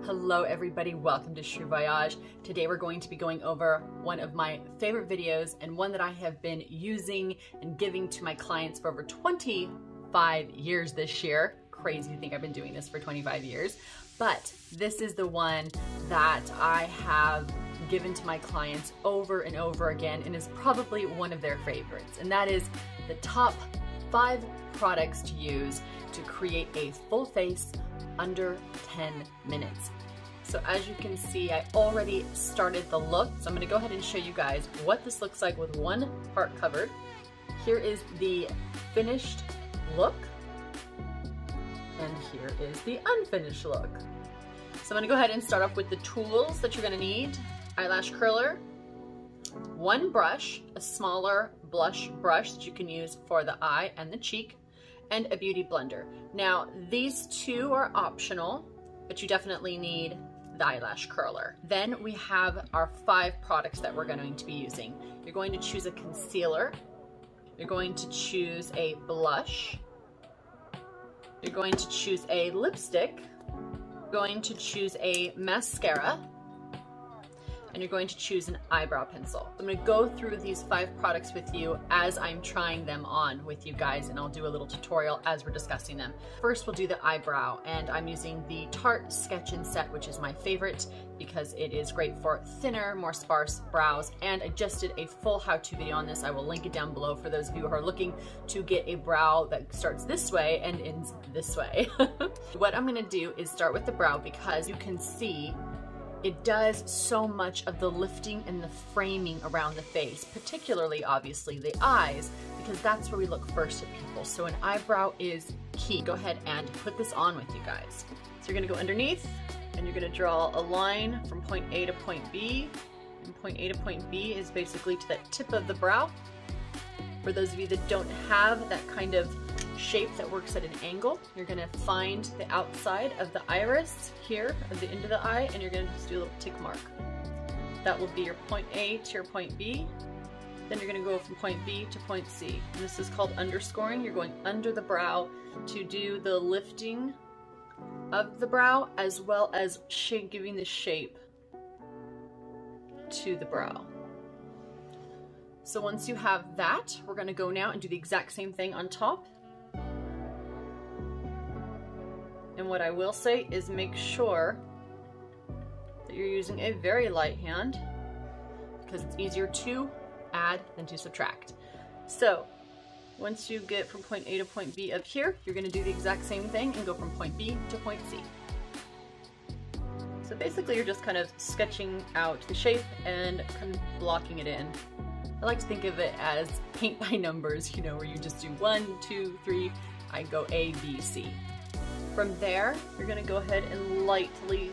Hello everybody, welcome to Voyage. Today we're going to be going over one of my favorite videos and one that I have been using and giving to my clients for over 25 years this year. Crazy to think I've been doing this for 25 years. But this is the one that I have given to my clients over and over again and is probably one of their favorites. And that is the top 5 products to use to create a full face under 10 minutes. So as you can see, I already started the look. So I'm gonna go ahead and show you guys what this looks like with one part covered. Here is the finished look. And here is the unfinished look. So I'm gonna go ahead and start off with the tools that you're gonna need. Eyelash curler, one brush, a smaller blush brush that you can use for the eye and the cheek, and a beauty blender. Now, these two are optional, but you definitely need the eyelash curler. Then we have our 5 products that we're going to be using. You're going to choose a concealer, you're going to choose a blush, you're going to choose a lipstick, you're going to choose a mascara, and you're going to choose an eyebrow pencil. I'm gonna go through these 5 products with you as I'm trying them on with you guys, and I'll do a little tutorial as we're discussing them. First, we'll do the eyebrow, and I'm using the Tarte Sketch and Set, which is my favorite because it is great for thinner, more sparse brows, and I just did a full how-to video on this. I will link it down below for those of you who are looking to get a brow that starts this way and ends this way. What I'm gonna do is start with the brow because you can see it does so much of the lifting and the framing around the face, particularly obviously the eyes, because that's where we look first at people. So an eyebrow is key. Go ahead and put this on with you guys. So you're gonna go underneath and you're gonna draw a line from point A to point B. And point A to point B is basically to that tip of the brow. For those of you that don't have that kind of shape that works at an angle, you're gonna find the outside of the iris here at the end of the eye, and you're gonna just do a little tick mark. That will be your point A to your point B. Then you're gonna go from point B to point C. And this is called underscoring. You're going under the brow to do the lifting of the brow as well as giving the shape to the brow. So once you have that, we're gonna go now and do the exact same thing on top. And what I will say is make sure that you're using a very light hand because it's easier to add than to subtract. So once you get from point A to point B up here, you're gonna do the exact same thing and go from point B to point C. So basically you're just kind of sketching out the shape and kind of blocking it in. I like to think of it as paint by numbers, you know, where you just do 1, 2, 3, I go A, B, C. From there, you're gonna go ahead and lightly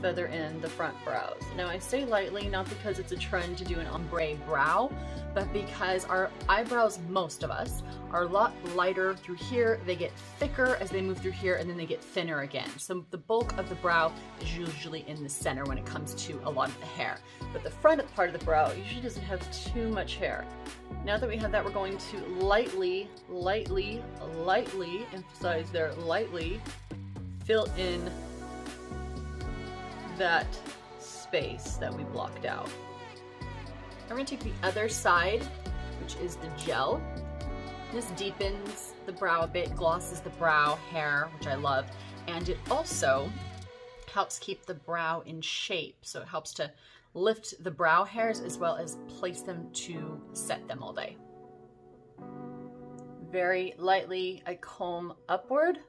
feather in the front brows. Now I say lightly, not because it's a trend to do an ombre brow, but because our eyebrows, most of us, are a lot lighter through here. They get thicker as they move through here, and then they get thinner again. So the bulk of the brow is usually in the center when it comes to a lot of the hair. But the front part of the brow usually doesn't have too much hair. Now that we have that, we're going to lightly, emphasize there, lightly, fill in that space that we blocked out. I'm going to take the other side, which is the gel. This deepens the brow a bit, glosses the brow hair, which I love, and it also helps keep the brow in shape. So it helps to lift the brow hairs as well as place them to set them all day. Very lightly, I comb upward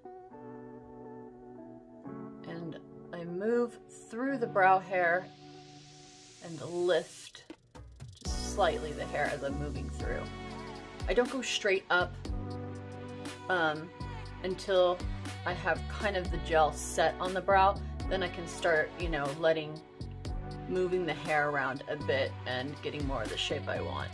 and I move through the brow hair and lift just slightly the hair as I'm moving through. I don't go straight up until I have kind of the gel set on the brow. Then I can start, you know, moving the hair around a bit and getting more of the shape I want.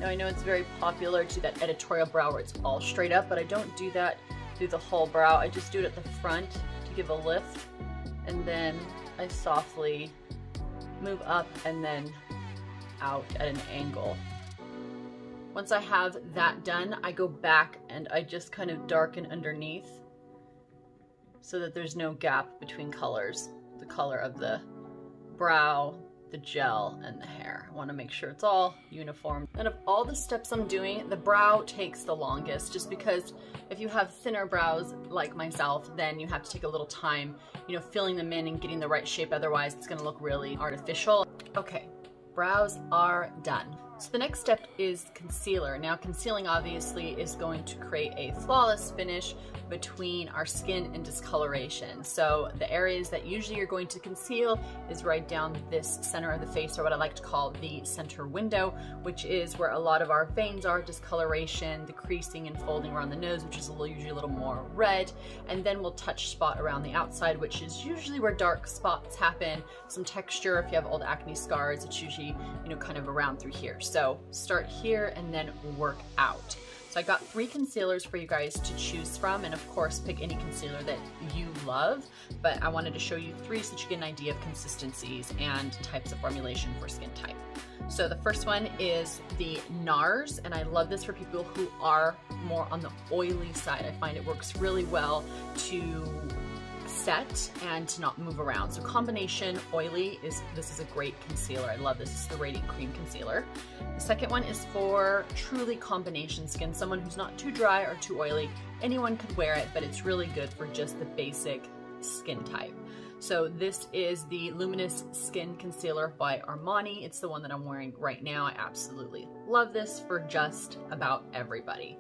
Now I know it's very popular to do that editorial brow where it's all straight up, but I don't do that through the whole brow. I just do it at the front to give a lift, and then I softly move up and then out at an angle. Once I have that done, I go back and I just kind of darken underneath so that there's no gap between colors, the color of the brow, the gel, and the hair. I want to make sure it's all uniform. And of all the steps I'm doing, the brow takes the longest, just because if you have thinner brows like myself, then you have to take a little time, you know, filling them in and getting the right shape. Otherwise, it's going to look really artificial. Okay, brows are done. So the next step is concealer. Now, concealing obviously is going to create a flawless finish between our skin and discoloration. So the areas that usually you're going to conceal is right down this center of the face, or what I like to call the center window, which is where a lot of our veins are, discoloration, the creasing and folding around the nose, which is usually a little more red. And then we'll touch spot around the outside, which is usually where dark spots happen. Some texture, if you have old acne scars, it's usually, you know, kind of around through here. So start here and then work out. So I got 3 concealers for you guys to choose from, and of course pick any concealer that you love, but I wanted to show you 3 so that you get an idea of consistencies and types of formulation for skin type. So the first one is the NARS, and I love this for people who are more on the oily side. I find it works really well to set and to not move around. So combination oily this is a great concealer. I love this. This is the Radiant Cream Concealer. The second one is for truly combination skin, someone who's not too dry or too oily. Anyone could wear it, but it's really good for just the basic skin type. So this is the Luminous Skin Concealer by Armani. It's the one that I'm wearing right now. I absolutely love this for just about everybody.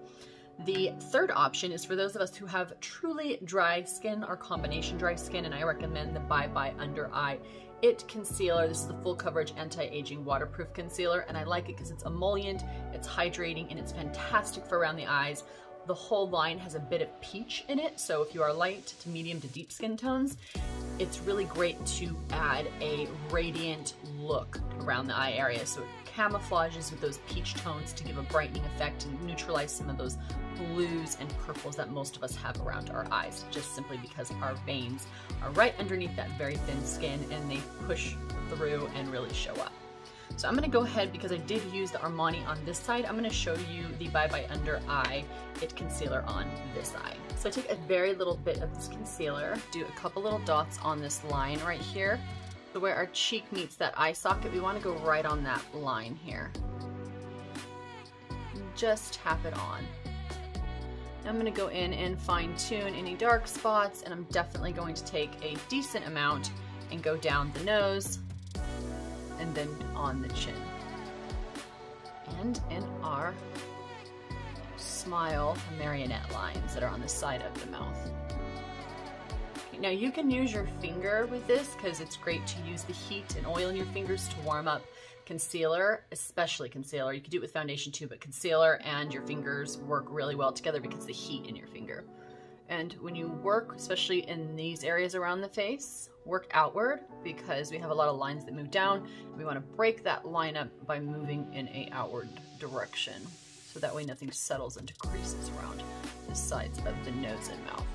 The third option is for those of us who have truly dry skin or combination dry skin, and I recommend the Bye Bye Under Eye It Concealer. This is the full coverage anti-aging waterproof concealer, and I like it because it's emollient, it's hydrating, and it's fantastic for around the eyes. The whole line has a bit of peach in it, so if you are light to medium to deep skin tones, it's really great to add a radiant look around the eye area. So it camouflages with those peach tones to give a brightening effect and neutralize some of those blues and purples that most of us have around our eyes, just simply because our veins are right underneath that very thin skin and they push through and really show up. So I'm going to go ahead, because I did use the Armani on this side, I'm going to show you the Bye Bye Under Eye It Concealer on this eye. So I take a very little bit of this concealer, do a couple little dots on this line right here. So where our cheek meets that eye socket, we want to go right on that line here. And just tap it on. Now I'm going to go in and fine tune any dark spots, and I'm definitely going to take a decent amount and go down the nose and then on the chin and in our smile marionette lines that are on the side of the mouth. Okay, now you can use your finger with this because it's great to use the heat and oil in your fingers to warm up concealer, especially concealer. You could do it with foundation too, but concealer and your fingers work really well together because of the heat in your finger. And when you work, especially in these areas around the face, work outward, because we have a lot of lines that move down. We want to break that line up by moving in an outward direction, so that way nothing settles into creases around the sides of the nose and mouth.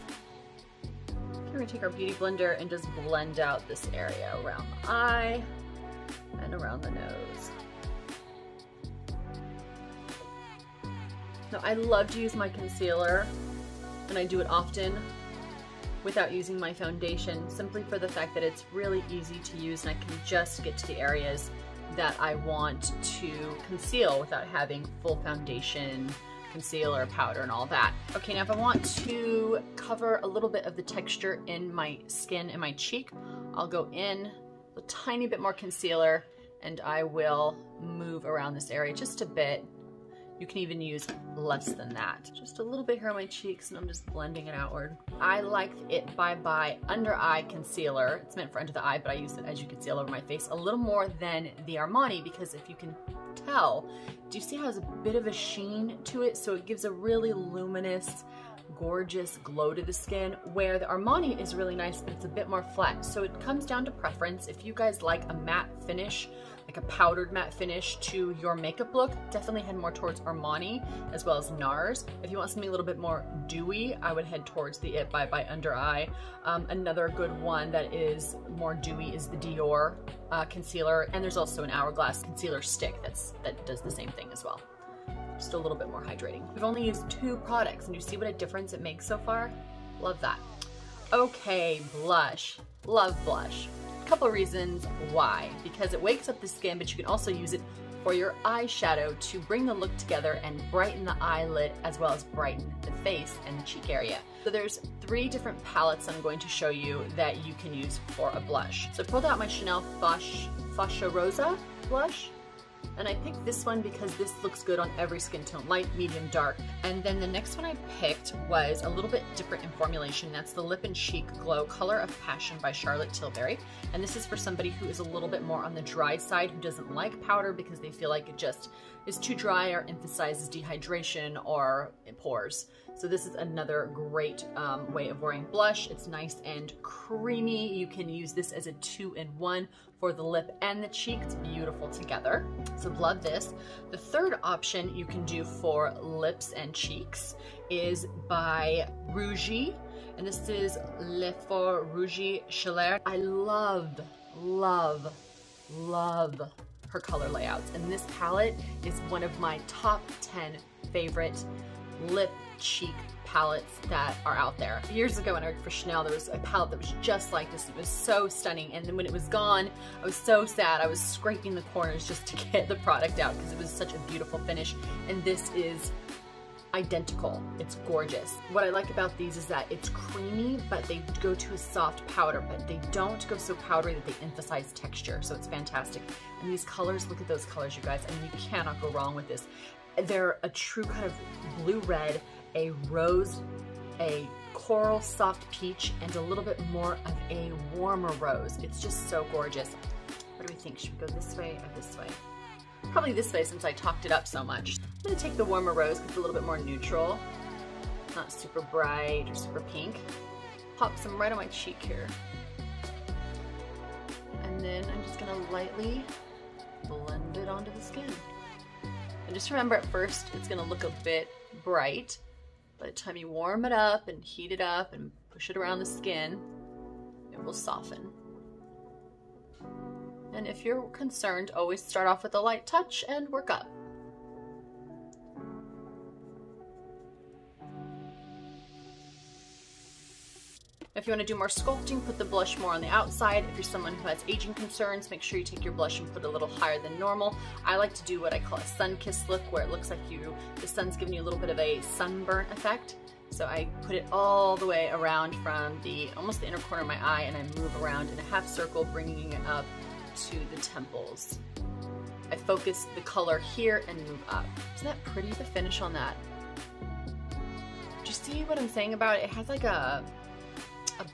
Okay, we're going to take our Beauty Blender and just blend out this area around the eye and around the nose. Now, I love to use my concealer, and I do it often without using my foundation, simply for the fact that it's really easy to use and I can just get to the areas that I want to conceal without having full foundation, concealer, powder, and all that. Okay, now if I want to cover a little bit of the texture in my skin and my cheek, I'll go in a tiny bit more concealer and I will move around this area just a bit. You can even use less than that. Just a little bit here on my cheeks, and I'm just blending it outward. I like it Bye Bye Under Eye Concealer. It's meant for under the eye, but I use it, as you can see, all over my face a little more than the Armani, because if you can tell, do you see how it has a bit of a sheen to it? So it gives a really luminous, gorgeous glow to the skin, where the Armani is really nice, but it's a bit more flat. So it comes down to preference. If you guys like a matte finish, like a powdered matte finish to your makeup look, definitely head more towards Armani as well as NARS. If you want something a little bit more dewy, I would head towards the It Bye Bye Under Eye. Another good one that is more dewy is the Dior concealer, and there's also an Hourglass concealer stick that does the same thing as well. Just a little bit more hydrating. We've only used 2 products, and you see what a difference it makes so far? Love that. Okay, blush. Love blush. A couple of reasons why. Because it wakes up the skin, but you can also use it for your eyeshadow to bring the look together and brighten the eyelid as well as brighten the face and the cheek area. So there's 3 different palettes I'm going to show you that you can use for a blush. So I pulled out my Chanel Fascia Rosa blush. And I picked this one because this looks good on every skin tone, light, medium, dark. And then the next one I picked was a little bit different in formulation. That's the Lip and Cheek Glow Color of Passion by Charlotte Tilbury. And this is for somebody who is a little bit more on the dry side, who doesn't like powder because they feel like it just is too dry or emphasizes dehydration or pores. So this is another great way of wearing blush. It's nice and creamy. You can use this as a 2-in-1 for the lip and the cheek. It's beautiful together. So love this. The third option you can do for lips and cheeks is by Rougie. And this is Le Fort Rougie Chaleur. I love her color layouts. And this palette is one of my top 10 favorite lip cheek palettes that are out there. Years ago when I worked for Chanel, there was a palette that was just like this. It was so stunning, and then when it was gone, I was so sad. I was scraping the corners just to get the product out because it was such a beautiful finish, and this is identical. It's gorgeous. What I like about these is that it's creamy, but they go to a soft powder, but they don't go so powdery that they emphasize texture, so it's fantastic. And these colors, look at those colors, you guys. I mean, you cannot go wrong with this. They're a true kind of blue-red, a rose, a coral soft peach, and a little bit more of a warmer rose. It's just so gorgeous. What do we think? Should we go this way or this way? Probably this way since I topped it up so much. I'm gonna take the warmer rose because it's a little bit more neutral. Not super bright or super pink. Pop some right on my cheek here. And then I'm just gonna lightly blend it onto the skin. And just remember, at first it's gonna look a bit bright. By the time you warm it up and heat it up and push it around the skin, it will soften. And if you're concerned, always start off with a light touch and work up. If you want to do more sculpting, put the blush more on the outside. If you're someone who has aging concerns, make sure you take your blush and put it a little higher than normal. I like to do what I call a sun-kissed look, where it looks like the sun's giving you a little bit of a sunburn effect. So I put it all the way around from almost the inner corner of my eye, and I move around in a half circle, bringing it up to the temples. I focus the color here and move up. Isn't that pretty, the finish on that? Do you see what I'm saying about it? It has like a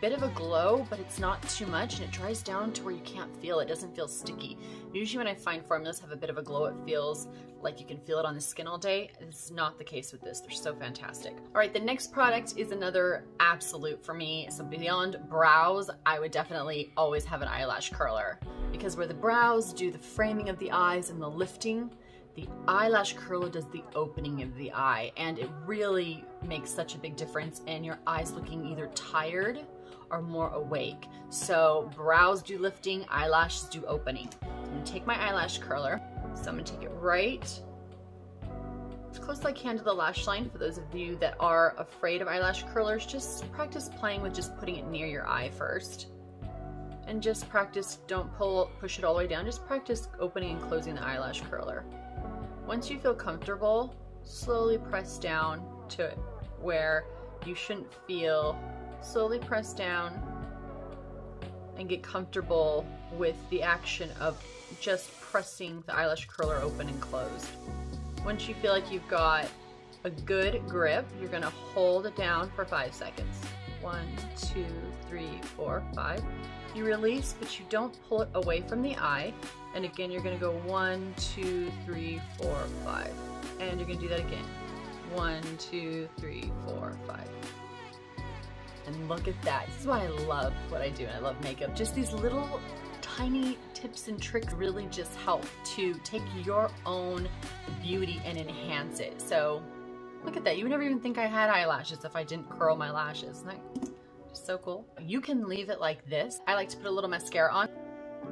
bit of a glow, but it's not too much, and it dries down to where you can't feel it. It doesn't feel sticky. Usually when I find formulas have a bit of a glow, it feels like you can feel it on the skin all day. It's not the case with this. They're so fantastic. All right, the next product is another absolute for me. So beyond brows, I would definitely always have an eyelash curler, because where the brows do the framing of the eyes and the lifting, the eyelash curler does the opening of the eye, and it really makes such a big difference in your eyes looking either tired or more awake. So brows do lifting, eyelashes do opening. I'm gonna take my eyelash curler. So I'm gonna take it right as close as I can to the lash line. For those of you that are afraid of eyelash curlers, just practice playing with just putting it near your eye first. And just practice, don't push it all the way down, just practice opening and closing the eyelash curler. Once you feel comfortable, slowly press down to where you shouldn't feel. Slowly press down and get comfortable with the action of just pressing the eyelash curler open and closed. Once you feel like you've got a good grip, you're gonna hold it down for 5 seconds. 1, 2, 3, 4, 5. You release, but you don't pull it away from the eye. And again, you're gonna go 1, 2, 3, 4, 5. And you're gonna do that again. 1, 2, 3, 4, 5. And look at that. This is why I love what I do, and I love makeup. Just these little tiny tips and tricks really just help to take your own beauty and enhance it. So look at that. You would never even think I had eyelashes if I didn't curl my lashes. Isn't that just so cool? You can leave it like this. I like to put a little mascara on.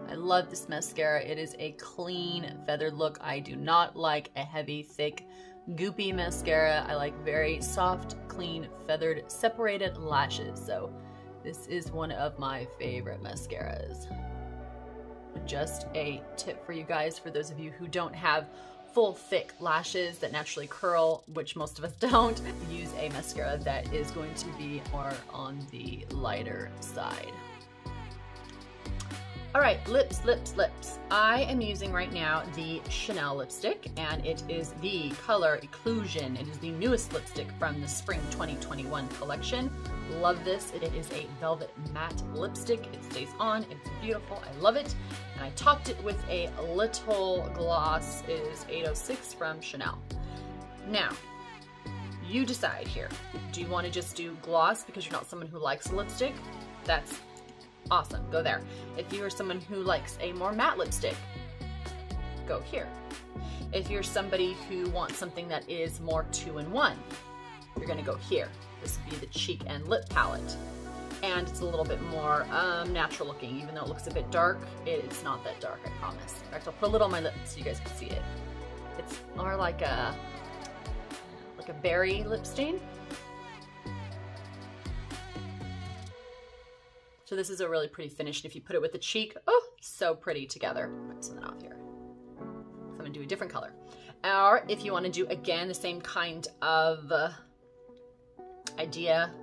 I love this mascara. It is a clean, feathered look. I do not like a heavy, thick, goopy mascara. I like very soft, clean, feathered, separated lashes. So This is one of my favorite mascaras. Just a tip for you guys, for those of you who don't have full thick lashes that naturally curl, which most of us don't, use a mascara that is going to be more on the lighter side. All right, lips. I am using right now the Chanel lipstick, and it is the color Occlusion. It is the newest lipstick from the Spring 2021 collection. Love this. It is a velvet matte lipstick. It stays on. It's beautiful. I love it. And I topped it with a little gloss. It is 806 from Chanel. Now, you decide here. Do you want to just do gloss because you're not someone who likes lipstick? That's awesome, go there. If you are someone who likes a more matte lipstick, go here. If you're somebody who wants something that is more 2-in-1, you're gonna go here. This would be the cheek and lip palette. And it's a little bit more natural looking, even though it looks a bit dark. It's not that dark, I promise. In fact, I'll put a little on my lips so you guys can see it. It's more like a berry lip stain. So this is a really pretty finish, and if you put it with the cheek, oh, so pretty together. Put something off here. So I'm gonna do a different color. Or if you wanna do, again, the same kind of idea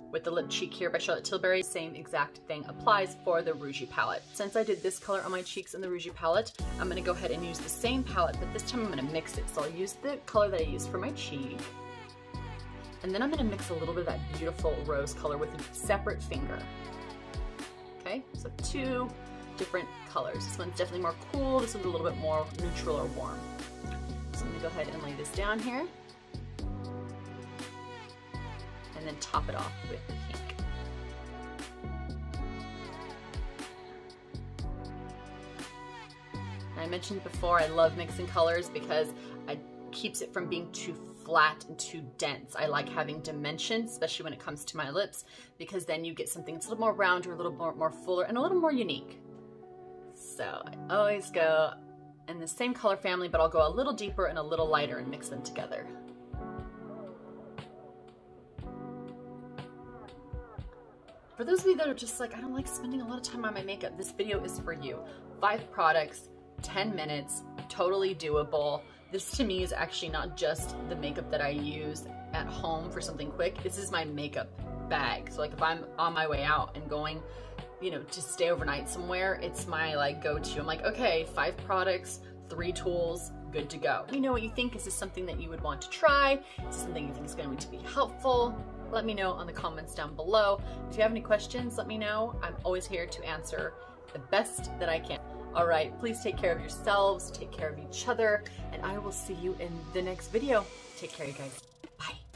with the lip cheek here by Charlotte Tilbury, same exact thing applies for the Rougie palette. Since I did this color on my cheeks in the Rougie palette, I'm gonna go ahead and use the same palette, but this time I'm gonna mix it. So I'll use the color that I used for my cheek, and then I'm gonna mix a little bit of that beautiful rose color with a separate finger. Okay, so two different colors. This one's definitely more cool. This one's a little bit more neutral or warm. So I'm gonna go ahead and lay this down here. And then top it off with the pink. And I mentioned before, I love mixing colors because it keeps it from being too flat and too dense. I like having dimension, especially when it comes to my lips, because then you get something that's a little more round or a little more fuller and a little more unique. So I always go in the same color family, but I'll go a little deeper and a little lighter and mix them together. For those of you that are just like, I don't like spending a lot of time on my makeup, this video is for you. 5 products, 10 minutes, totally doable. This to me is actually not just the makeup that I use at home for something quick. This is my makeup bag. So like if I'm on my way out and going, you know, to stay overnight somewhere, it's my like go-to. I'm like, okay, 5 products, 3 tools, good to go. Let me know what you think. Is this something that you would want to try? Is this something you think is going to be helpful? Let me know on the comments down below. If you have any questions, let me know. I'm always here to answer the best that I can. All right, please take care of yourselves, take care of each other, and I will see you in the next video. Take care, you guys. Bye.